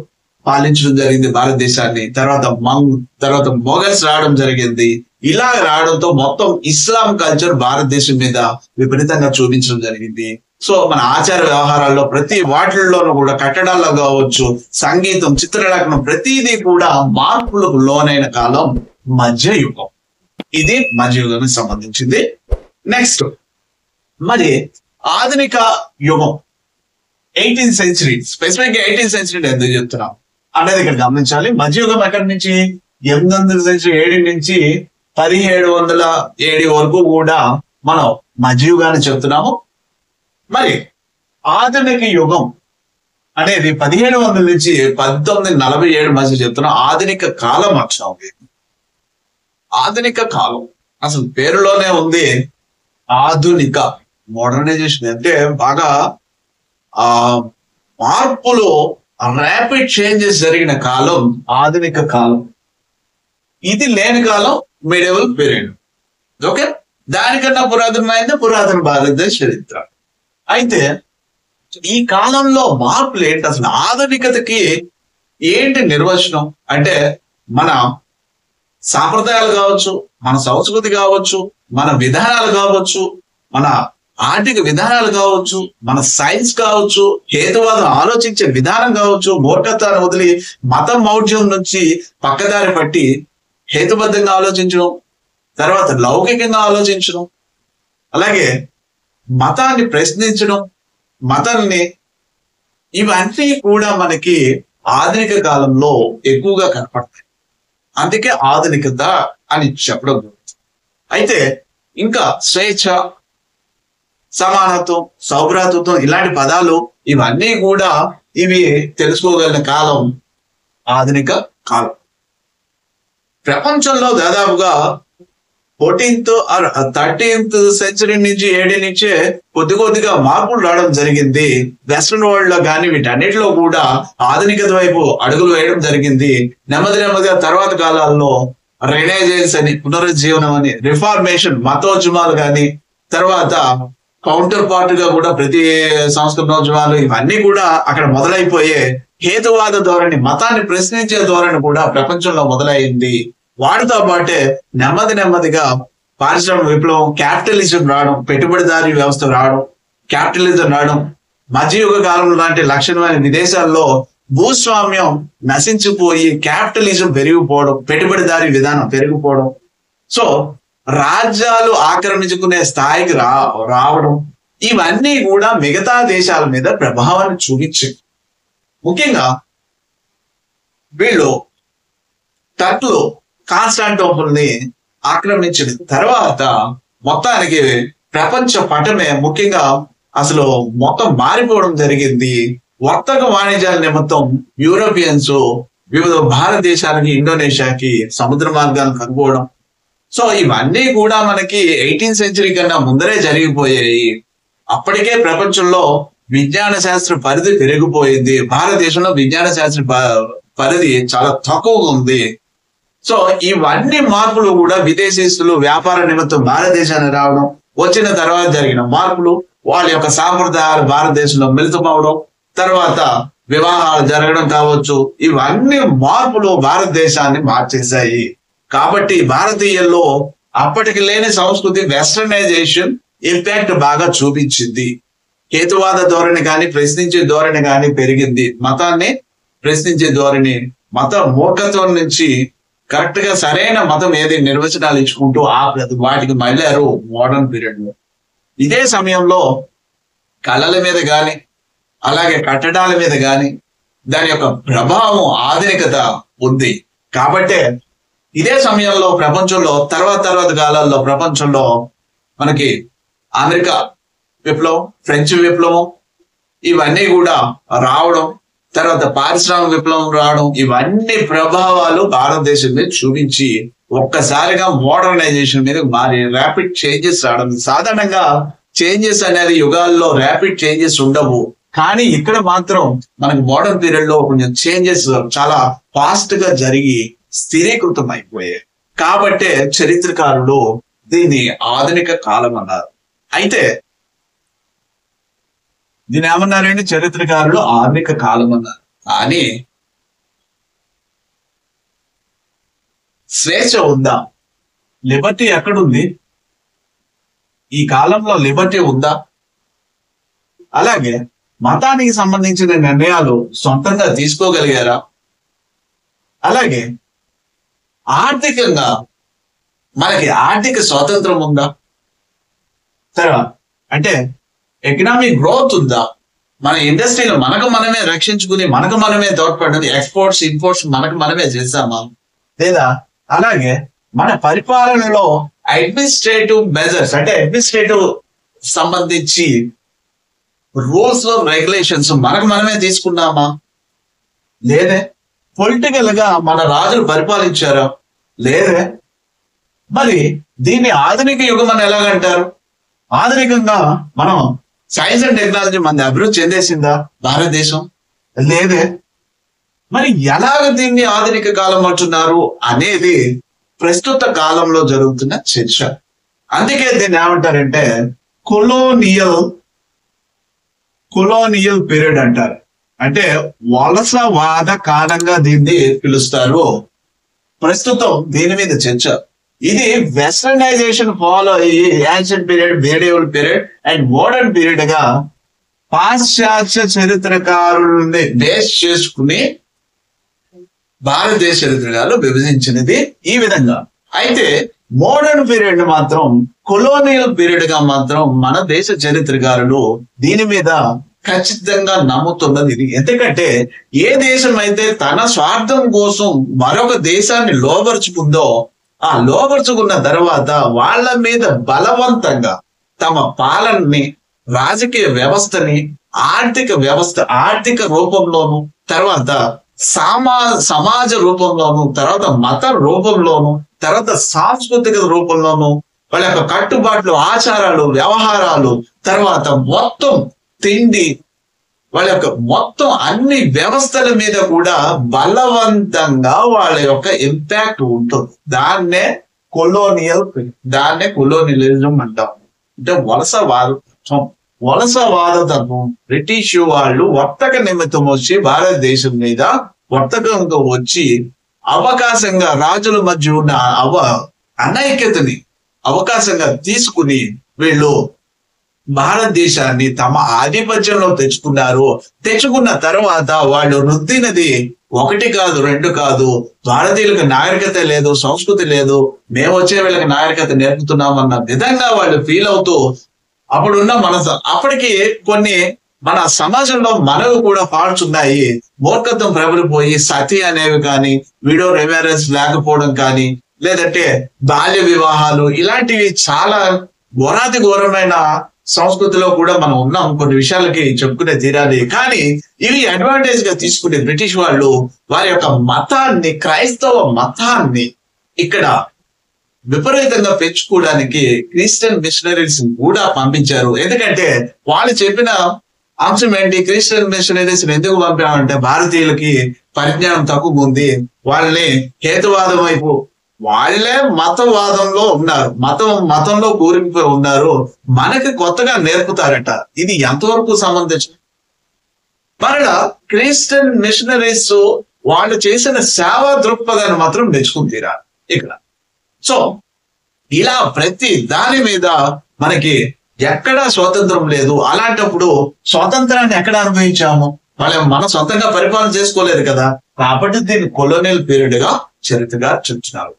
పాలించడం జరిగింది భారతదేశాన్ని. తర్వాత మొఘల్స్ రావడం జరిగింది. ఇలా రావడంతో మొత్తం ఇస్లాం కల్చర్ భారతదేశం మీద విపరీతంగా చూపించడం జరిగింది. సో మన ఆచార వ్యవహారాల్లో ప్రతి వాటిల్లోనూ కూడా, కట్టడాల్లో కావచ్చు, సంగీతం, చిత్రలేఖనం, ప్రతిదీ కూడా మార్పులకు లోనైన కాలం మధ్యయుగం. ఇది మధ్యయుగానికి సంబంధించింది. నెక్స్ట్ మరి ఆధునిక యుగం 18th సెంచరీ, స్పెసిఫిక్ గా 18th సెంచరీ ఎందుకు చెప్తున్నాం అనేది ఇక్కడ గమనించాలి. మధ్యయుగం ఎక్కడి నుంచి 800 సెంచరీ AD నుంచి 1700 AD వరకు కూడా మనం మధ్యయుగాన్ని చెప్తున్నాము. మరి ఆధునిక యుగం అనేది 1700 నుంచి 1947 మధ్య చెప్తున్నాం. ఆధునిక కాలం అక్షరం. ఆధునిక కాలం అసలు పేరులోనే ఉంది ఆధునిక. మోడర్నైజేషన్ అంటే బాగా మార్పులు, ర్యాపిడ్ చేంజెస్ జరిగిన కాలం ఆధునిక కాలం. ఇది లేని కాలం మిడివల్ పీరియడ్. ఓకే, దానికన్నా పురాతన భారతదేశ చరిత్ర. అయితే ఈ కాలంలో మార్పులు ఏంటి, అసలు ఆధునికతకి ఏంటి నిర్వచనం అంటే, మన సాంప్రదాయాలు కావచ్చు, మన సంస్కృతి కావచ్చు, మన విధానాలు కావచ్చు, మన ఆర్థిక విధానాలు కావచ్చు, మన సైన్స్ కావచ్చు, హేతువాదం ఆలోచించే విధానం కావచ్చు, మూర్ఖత్వాన్ని వదిలి మతం మౌఢ్యం నుంచి పక్కదారి పట్టి హేతుబద్ధంగా ఆలోచించడం, తర్వాత లౌకికంగా ఆలోచించడం, అలాగే మతాన్ని ప్రశ్నించడం, మతాన్ని, ఇవన్నీ కూడా మనకి ఆధునిక కాలంలో ఎక్కువగా కనపడతాయి. అందుకే ఆధునికత అని చెప్పడం. అయితే ఇంకా స్వేచ్ఛ, సమానత్వం, సౌభ్రాతృత్వం, ఇలాంటి పదాలు ఇవన్నీ కూడా ఇవి తెలుసుకోగలిగిన కాలం ఆధునిక కాలం. ప్రపంచంలో దాదాపుగా 14th or 13th సెంచరీ నుంచి AD నుంచే కొద్దిగా మార్పులు రావడం జరిగింది. వెస్ట్రన్ వరల్డ్ లో కానీ వీటన్నిటిలో కూడా ఆధునికత వైపు అడుగులు వేయడం జరిగింది. నెమ్మదిగా తర్వాత కాలాల్లో రెనైజెన్స్ అని, పునరుజ్జీవనం అని, రిఫార్మేషన్, మతోద్యమాలు కానీ, తర్వాత కౌంటర్ పార్ట్ గా కూడా ప్రతి సంస్కృతోద్యమాలు ఇవన్నీ కూడా అక్కడ మొదలైపోయే హేతువాద ధోరణి, మతాన్ని ప్రశ్నించే ధోరణి కూడా ప్రపంచంలో మొదలైంది. వాటితో పాటే నెమ్మదిగా పారిశ్రామిక విప్లవం, క్యాపిటలిజం రావడం, పెట్టుబడిదారీ వ్యవస్థ రావడం, క్యాపిటలిజం రావడం, మధ్యయుగ కాలం లాంటి లక్షణమైన విదేశాల్లో భూస్వామ్యం నశించిపోయి క్యాపిటలిజం పెరిగిపోవడం, పెట్టుబడిదారీ విధానం పెరిగిపోవడం, సో రాజ్యాలు ఆక్రమించుకునే స్థాయికి రావడం, ఇవన్నీ కూడా మిగతా దేశాల మీద ప్రభావాన్ని చూపించాయి. ముఖ్యంగా వీళ్ళు టర్క్లు కాన్స్టాంటినోపుల్ ని ఆక్రమించిన తర్వాత మొత్తానికి ప్రపంచ పటమే ముఖ్యంగా అసలు మొత్తం మారిపోవడం జరిగింది. వర్తక వాణిజ్యాల నిమిత్తం యూరోపియన్స్ వివిధ భారతదేశాలకి, ఇండోనేషియాకి సముద్ర మార్గాలను కనుగోవడం, సో ఇవన్నీ కూడా మనకి 18th సెంచరీ కన్నా ముందరే జరిగిపోయాయి. అప్పటికే ప్రపంచంలో విజ్ఞాన శాస్త్ర పరిధి పెరిగిపోయింది. భారతదేశంలో విజ్ఞాన శాస్త్ర పరిధి చాలా తక్కువగా ఉంది. సో ఇవన్నీ మార్పులు కూడా విదేశీస్తులు వ్యాపార నిమిత్తం భారతదేశానికి రావడం, వచ్చిన తర్వాత జరిగిన మార్పులు, వాళ్ళ యొక్క సాంప్రదాయాలు భారతదేశంలో మిళితమవడం, తర్వాత వివాహాలు జరగడం కావచ్చు, ఇవన్నీ మార్పులు భారతదేశాన్ని మార్చేశాయి. కాబట్టి భారతీయుల్లో అప్పటికి లేని సంస్కృతి వెస్టర్నైజేషన్ ఇంపాక్ట్ బాగా చూపించింది. హేతువాద ధోరణి కానీ, ప్రశ్నించే ధోరణి కానీ పెరిగింది. మతాన్ని ప్రశ్నించే ధోరణి, మత మూర్ఖత్వం నుంచి కరెక్ట్ గా సరైన మతం ఏది నిర్వచనాలు ఇచ్చుకుంటూ వాటికి మళ్ళారు మోడర్న్ పీరియడ్ లో. ఇదే సమయంలో కళల మీద గాని, అలాగే కట్టడాల మీద గాని దాని యొక్క ప్రభావం ఆధునికత ఉంది. కాబట్టే ఇదే సమయంలో ప్రపంచంలో తర్వాత కాలాల్లో ప్రపంచంలో మనకి అమెరికా విప్లవం, ఫ్రెంచ్ విప్లవం ఇవన్నీ కూడా రావడం, తర్వాత పారిశ్రామిక విప్లవం రావడం, ఇవన్నీ ప్రభావాలు భారతదేశం మీద చూపించి ఒక్కసారిగా మోడర్నైజేషన్ మీద మారి ర్యాపిడ్ చేంజెస్ రావడం. సాధారణంగా చేంజెస్ అనేది యుగాల్లో ర్యాపిడ్ చేంజెస్ ఉండవు, కానీ ఇక్కడ మాత్రం మనకి మోడర్న్ పీరియడ్ లో కొంచెం చేంజెస్ చాలా ఫాస్ట్ గా జరిగి స్థిరీకృతం అయిపోయాయి. కాబట్టే చరిత్రకారులు దీన్ని ఆధునిక కాలం అన్నారు. అయితే దీని ఏమన్నారండి చరిత్రకారులు? ఆధునిక కాలం అన్నారు. కానీ స్వేచ్ఛ ఉందా? లిబర్టీ ఎక్కడుంది? ఈ కాలంలో లిబర్టీ ఉందా? అలాగే మతానికి సంబంధించిన నిర్ణయాలు సొంతంగా తీసుకోగలిగారా? అలాగే ఆర్థికంగా మనకి ఆర్థిక స్వాతంత్రం ఉందా? తర్వాత అంటే ఎకనామిక్ గ్రోత్ ఉందా? మన ఇండస్ట్రీలో మనకు మనమే రక్షించుకుని మనకు మనమే తోడ్పడింది, ఎక్స్పోర్ట్స్ ఇంపోర్ట్స్ మనకు మనమే చేసామా లేదా? అలాగే మన పరిపాలనలో అడ్మినిస్ట్రేటివ్ మెజర్స్ అంటే అడ్మినిస్ట్రేటివ్ సంబంధించి రూల్స్ రెగ్యులేషన్స్ మనకు మనమే తీసుకున్నామా లేదే? పొలిటికల్ గా మన రాజులు పరిపాలించారా లేదే? మరి దీన్ని ఆధునిక యుగం అని ఎలాగంటారు? ఆధునికంగా మనం సైన్స్ అండ్ టెక్నాలజీ మన అభివృద్ధి చెందేసిందా భారతదేశం? లేదే. మరి ఎలాగ దీన్ని ఆధునిక కాలం అంటున్నారు అనేది ప్రస్తుత కాలంలో జరుగుతున్న చర్చ. అందుకే దీన్ని ఏమంటారంటే కొలోనియల్ పీరియడ్ అంటారు. అంటే వలసవాద కాలంగా దీన్ని పిలుస్తారు. ప్రస్తుతం దీని మీద చర్చ. ఇది వెస్టర్నైజేషన్ ఫాలో అయ్యి ancient period, medieval period and modern period గా పాశ్చాత్య చరిత్రకారుల్ని బేస్ చేసుకుని భారతదేశ చరిత్రకారులు విభజించినది ఈ విధంగా. అయితే మోడర్న్ పీరియడ్ మాత్రం కొలోనియల్ పీరియడ్ గా మాత్రం మన దేశ చరిత్రకారులు దీని మీద ఖచ్చితంగా నమ్ముతున్నది ఇది. ఎందుకంటే ఏ దేశం అయితే తన స్వార్థం కోసం మరొక దేశాన్ని లోబరుచుకుందో, ఆ లోబరుచుకున్న తర్వాత వాళ్ళ మీద బలవంతంగా తమ పాలనని, రాజకీయ వ్యవస్థని, ఆర్థిక రూపంలోను, తర్వాత సమాజ రూపంలోను, తర్వాత మత రూపంలోను, తర్వాత సాంస్కృతిక రూపంలోను, వాళ్ళ యొక్క కట్టుబాట్లు, ఆచారాలు, వ్యవహారాలు, తర్వాత మొత్తం తిండి, వాళ్ళ యొక్క మొత్తం అన్ని వ్యవస్థల మీద కూడా బలవంతంగా వాళ్ళ యొక్క ఇంపాక్ట్ ఉంటుంది. దాన్నే కొలోనియలిజం అంటాం. అంటే వలసవాదత్వం. బ్రిటిష్ వాళ్ళు వర్తక నిమిత్తం వచ్చి భారతదేశం మీద వర్తకంగా వచ్చి అవకాశంగా రాజుల మధ్య ఉన్న అనైక్యతని అవకాశంగా తీసుకుని వీళ్ళు భారతదేశాన్ని తమ ఆధిపత్యంలో తెచ్చుకున్నారు. తెచ్చుకున్న తర్వాత వాళ్ళు రుద్దినది ఒకటి కాదు, రెండు కాదు. భారతీయులకు నాగరికత లేదు, సంస్కృతి లేదు, మేము వచ్చే వీళ్ళకి నాగరికత నేర్పుతున్నాం అన్న విధంగా వాళ్ళు ఫీల్ అవుతూ అప్పుడున్న అప్పటికి కొన్ని మన సమాజంలో మనవి కూడా ఫాల్ట్స్ ఉన్నాయి. మూర్ఖత్వం ప్రబలిపోయి సతి అనేవి కానీ, విడో రెమ్యారేజ్ లేకపోవడం కానీ, లేదంటే బాల్య వివాహాలు, ఇలాంటివి చాలా ఘోరాతి ఘోరమైన సంస్కృతిలో కూడా మనం ఉన్నాం. కొన్ని విషయాలకి చెప్పుకునే తీరాలి. కానీ ఇవి అడ్వాంటేజ్ గా తీసుకునే బ్రిటిష్ వాళ్ళు వారి యొక్క మతాన్ని, క్రైస్తవ మతాన్ని ఇక్కడ విపరీతంగా పెంచుకోవడానికి క్రిస్టియన్ మిషనరీస్ కూడా పంపించారు. ఎందుకంటే వాళ్ళు చెప్పిన అంశం ఏంటి, క్రిస్టియన్ మిషనరీస్ ఎందుకు పంపామంటే భారతీయులకి పరిజ్ఞానం తక్కువ ఉంది, వాళ్ళని హేతువాదం వైపు, వాళ్ళే మతవాదంలో ఉన్నారు, మతంలో కూరుకుపోయి ఉన్నారు, మనకి కొత్తగా నేర్పుతారట. ఇది ఎంతవరకు సంబంధించి మరలా క్రిస్టియన్ మిషనరీస్ వాళ్ళు చేసిన సేవా దృక్పథాన్ని మాత్రం మెచ్చుకుని తీరాలి ఇక్కడ. సో ఇలా ప్రతి దాని మీద మనకి ఎక్కడా స్వాతంత్రం లేదు. అలాంటప్పుడు స్వాతంత్రాన్ని ఎక్కడ అనుభవించాము? మనం సొంతంగా పరిపాలన చేసుకోలేదు కదా. కాబట్టి దీన్ని కొలోనియల్ పీరియడ్ గా చరిత్రగా చూస్తున్నారు.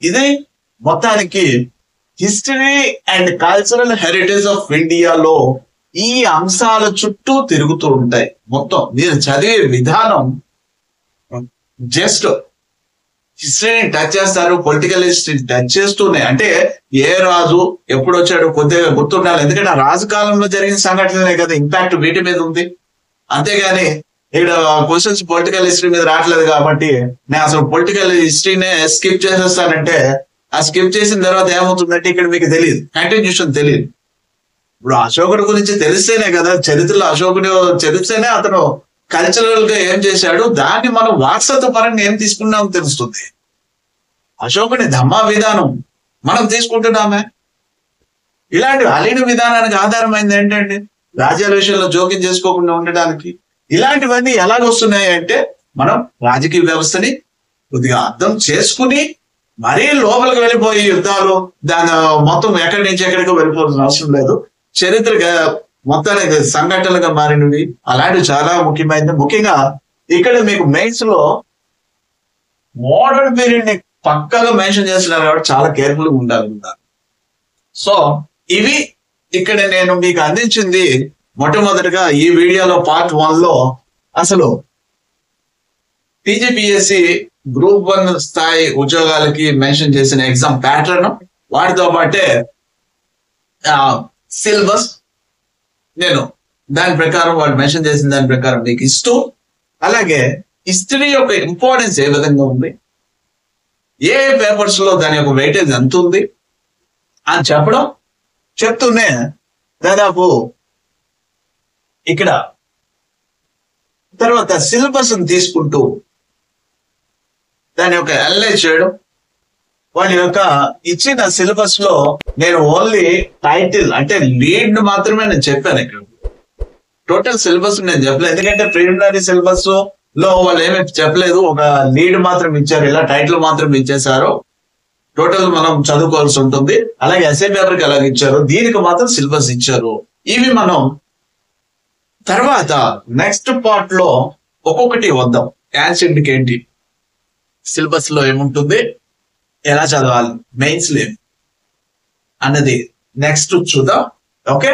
ఇది మొత్తానికి history and cultural heritage of ఇండియాలో ఈ అంశాల చుట్టూ తిరుగుతూ ఉంటాయి. మొత్తం మీరు చదివే విధానం జస్ట్ హిస్టరీని టచ్ చేస్తారు, పొలిటికల్ హిస్టరీ టచ్ చేస్తూనే, అంటే ఏ రాజు ఎప్పుడు వచ్చాడు కొద్దిగా గుర్తుండాలి. ఎందుకంటే ఆ రాజు కాలంలో జరిగిన సంఘటనలే కదా ఇంపాక్ట్ వీటి మీద ఉంది. అంతేగాని ఇక్కడ క్వశ్చన్స్ పొలిటికల్ హిస్టరీ మీద రావట్లేదు కాబట్టి నేను అసలు పొలిటికల్ హిస్టరీనే స్కిప్ చేసేస్తానంటే ఆ స్కిప్ చేసిన తర్వాత ఏమవుతుందంటే ఇక్కడ మీకు తెలియదు, కంటిన్యూషన్ తెలియదు. ఇప్పుడు అశోకుడి గురించి తెలిస్తేనే కదా, చరిత్రలో అశోకుడు తెలిస్తేనే అతను కల్చరల్ గా ఏం చేశాడు, దాన్ని మనం వారసత్వ పరంగా ఏం తీసుకున్నామో తెలుస్తుంది. అశోకుని ధమ్మా విధానం మనం తీసుకుంటున్నామే. ఇలాంటి అలీన విధానానికి ఆధారమైంది ఏంటంటే రాజ్యాల విషయంలో జోక్యం చేసుకోకుండా ఉండడానికి. ఇలాంటివన్నీ ఎలాగొస్తున్నాయి అంటే మనం రాజకీయ వ్యవస్థని కొద్దిగా అర్థం చేసుకుని మరీ లోపలికి వెళ్ళిపోయి యుద్ధాలు దాని మొత్తం ఎక్కడి నుంచి ఎక్కడికి వెళ్ళిపోవాల్సిన అవసరం లేదు. చరిత్రగా మొత్తానికి సంఘటనలుగా మారినవి అలాంటివి చాలా ముఖ్యమైనది. ముఖ్యంగా ఇక్కడ మీకు మెయిన్స్ లో మోడర్న్ పీరియడ్ ని పక్కాగా మెన్షన్ చేస్తున్నారు కాబట్టి చాలా కేర్ఫుల్ గా ఉండాలన్నారు. సో ఇవి ఇక్కడ నేను మీకు అందించింది. మొట్టమొదటిగా ఈ వీడియోలో పార్ట్ 1 లో అసలు టీజీపీఎస్సి గ్రూప్ 1 స్థాయి ఉద్యోగాలకి మెన్షన్ చేసిన ఎగ్జామ్ ప్యాటర్న్, వాటితో పాటే సిలబస్, నేను దాని ప్రకారం వాళ్ళు మెన్షన్ చేసిన దాని ప్రకారం మీకు ఇస్తూ, అలాగే హిస్టరీ యొక్క ఇంపార్టెన్స్ ఏ విధంగా ఉంది, ఏ పేపర్స్ లో దాని యొక్క వెయిటేజ్ ఎంత ఉంది అని చెప్తూనే దాదాపు ఇక్కడ తర్వాత సిలబస్ తీసుకుంటూ దాని యొక్క అనలైజ్ చేయడం. వాళ్ళ యొక్క ఇచ్చిన సిలబస్ లో నేను ఓన్లీ టైటిల్ అంటే లీడ్ మాత్రమే నేను చెప్పాను. ఇక్కడ టోటల్ సిలబస్ నేను చెప్పలేదు, ఎందుకంటే ప్రిలిమినరీ సిలబస్ లో వాళ్ళు ఏమీ చెప్పలేదు, ఒక లీడ్ మాత్రం ఇచ్చారు, ఇలా టైటిల్ మాత్రం ఇచ్చేసారు. టోటల్ మనం చదువుకోవాల్సి ఉంటుంది. అలాగే ఎస్ఏ పేపర్కి అలాగ ఇచ్చారు, దీనికి మాత్రం సిలబస్ ఇచ్చారు. ఇవి మనం తర్వాత నెక్స్ట్ పార్ట్ లో ఒక్కొక్కటి వద్దాం. యాన్షియంట్ ఏంటి, సిలబస్ లో ఏముంటుంది, ఎలా చదవాలి, మెయిన్స్ లో అన్నది నెక్స్ట్ చూద్దాం. ఓకే.